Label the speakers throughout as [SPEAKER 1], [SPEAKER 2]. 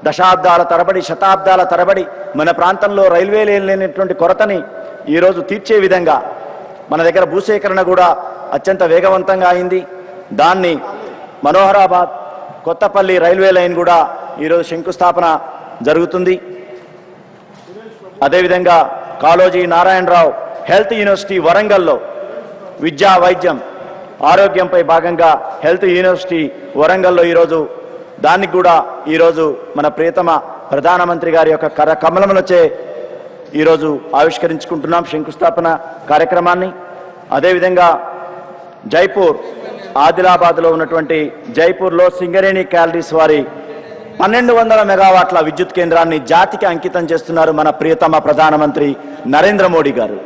[SPEAKER 1] దశాబ్దాల తరబడి శతాబ్దాల తరబడి మన ప్రాంతంలో రైల్వే లేనటువంటి కొరతని ఈరోజు తీర్చే విధంగా మన దగ్గర భూసేకరణ కూడా అత్యంత వేగవంతంగా అయింది. దాన్ని మనోహరాబాద్ కొత్తపల్లి రైల్వే లైన్ కూడా ఈరోజు శంకుస్థాపన జరుగుతుంది. అదేవిధంగా కాళోజీ నారాయణరావు హెల్త్ యూనివర్సిటీ వరంగల్లో విద్యా వైద్యం ఆరోగ్యంపై భాగంగా హెల్త్ యూనివర్సిటీ వరంగల్లో ఈరోజు దానికి కూడా ఈరోజు మన ప్రియతమ ప్రధానమంత్రి గారి యొక్క కరకమలములచే ఈరోజు ఆవిష్కరించుకుంటున్నాం శంకుస్థాపన కార్యక్రమాన్ని. అదేవిధంగా జైపూర్ ఆదిలాబాద్లో ఉన్నటువంటి జైపూర్లో సింగరేణి క్యాలరీస్ వారి 1200 మెగావాట్ల విద్యుత్ కేంద్రాన్ని జాతికి అంకితం చేస్తున్నారు మన ప్రియతమ ప్రధానమంత్రి నరేంద్ర మోడీ గారు.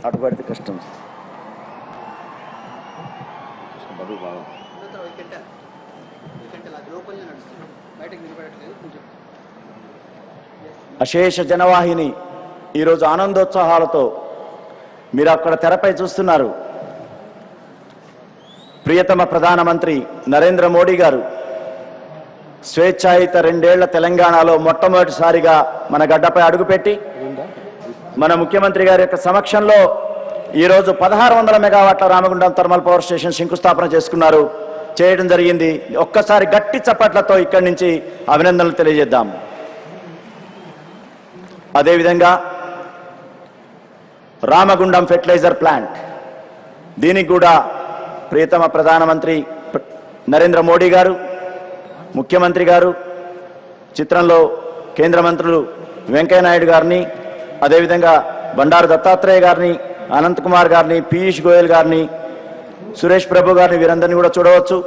[SPEAKER 1] అటు పడితే కష్టం. అశేష జనవాహిని ఈరోజు ఆనందోత్సాహాలతో మీరు అక్కడ తెరపై చూస్తున్నారు. ప్రియతమ ప్రధానమంత్రి నరేంద్ర మోడీ గారు స్వేచ్ఛాయుత 2 ఏళ్ల తెలంగాణలో మొట్టమొదటిసారిగా మన గడ్డపై అడుగుపెట్టి మన ముఖ్యమంత్రి గారి యొక్క సమక్షంలో ఈరోజు 1600 మెగావాట్ల రామగుండం థర్మల్ పవర్ స్టేషన్ శంకుస్థాపన చేయడం జరిగింది. ఒక్కసారి గట్టి చప్పట్లతో ఇక్కడి నుంచి అభినందనలు తెలియజేద్దాం. అదేవిధంగా రామగుండం ఫెర్టిలైజర్ ప్లాంట్ దీనికి కూడా ప్రియతమ ప్రధానమంత్రి నరేంద్ర మోడీ గారు ముఖ్యమంత్రి గారు చిత్రంలో కేంద్ర మంత్రులు వెంకయ్యనాయుడు గారిని అదేవిధంగా బండారు దత్తాత్రేయ గారిని అనంత్ కుమార్ గారిని పీయూష్ గోయల్ గారిని సురేష్ ప్రభు గారిని వీరందరినీ కూడా చూడవచ్చు.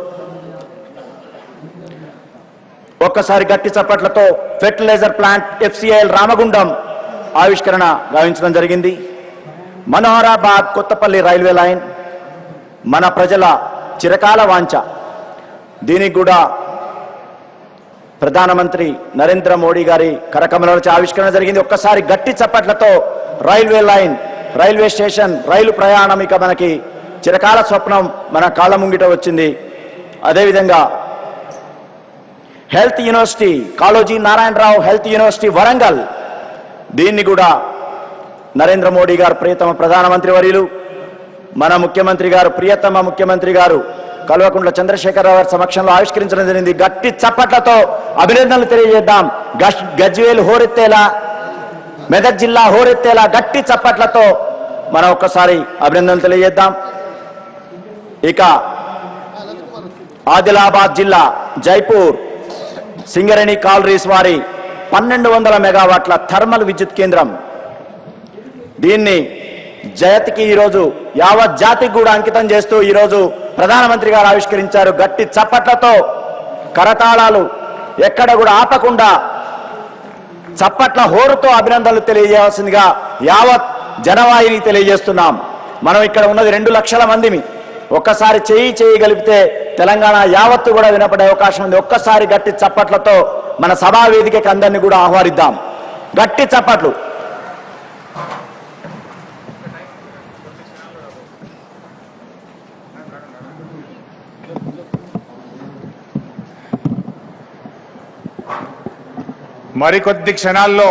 [SPEAKER 1] ఒక్కసారి గట్టి చప్పట్లతో ఫెర్టిలైజర్ ప్లాంట్ FCIL రామగుండం ఆవిష్కరణ గావించడం జరిగింది. మనోహరాబాద్ కొత్తపల్లి రైల్వే లైన్ మన ప్రజల చిరకాల వాంఛ. దీనికి కూడా ప్రధానమంత్రి నరేంద్ర మోడీ గారి కరకమలచే ఆవిష్కరణ జరిగింది. ఒక్కసారి గట్టి చప్పట్లతో రైల్వే లైన్ రైల్వే స్టేషన్ రైలు ప్రయాణం ఇక మనకి చిరకాల స్వప్నం మన కాళ్ళ ముంగిట వచ్చింది. అదేవిధంగా health university Kaloji Narayana Rao health university Warangal దీన్ని కూడా నరేంద్ర మోడీ గారు ప్రియతమ ప్రధానమంత్రి వర్యులు మన ముఖ్యమంత్రి గారు ప్రియతమ ముఖ్యమంత్రి గారు కల్వకుంట్ల చంద్రశేఖరరావు గారి సమక్షంలో ఆవిష్కరించడం జరిగింది. గట్టి చప్పట్లతో అభినందనలు తెలియజేద్దాం. గజ్వేల్ హోరెత్తేలా మెదక్ జిల్లా హోరెత్తేలా గట్టి చప్పట్లతో మనం ఒక్కసారి అభినందనలు తెలియజేద్దాం. ఇక ఆదిలాబాద్ జిల్లా జైపూర్ సింగరేణి కాలరీస్ వారి 1200 మెగావాట్ల థర్మల్ విద్యుత్ కేంద్రం దీన్ని జయతికి ఈరోజు యావత్ జాతికి కూడా అంకితం చేస్తూ ఈరోజు ప్రధానమంత్రి గారు ఆవిష్కరించారు. గట్టి చప్పట్లతో కరతాళాలు ఎక్కడ కూడా ఆపకుండా చప్పట్ల హోరుతో అభినందనలు తెలియజేయాల్సిందిగా యావత్ జనవాహిని తెలియజేస్తున్నాం. మనం ఇక్కడ ఉన్నది 2 లక్షల మందిమి. ఒక్కసారి చేయగలిగితే తెలంగాణ యావత్తు కూడా వినపడే అవకాశం ఉంది. ఒక్కసారి గట్టి చప్పట్లతో మన సభా వేదికకి అందరినీ కూడా ఆహ్వానిద్దాం. గట్టి చప్పట్లు.
[SPEAKER 2] మరికొద్ది క్షణాల్లో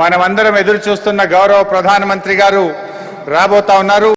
[SPEAKER 2] మనమందరం ఎదురు చూస్తున్న గౌరవ ప్రధానమంత్రి గారు రాబోతా ఉన్నారు.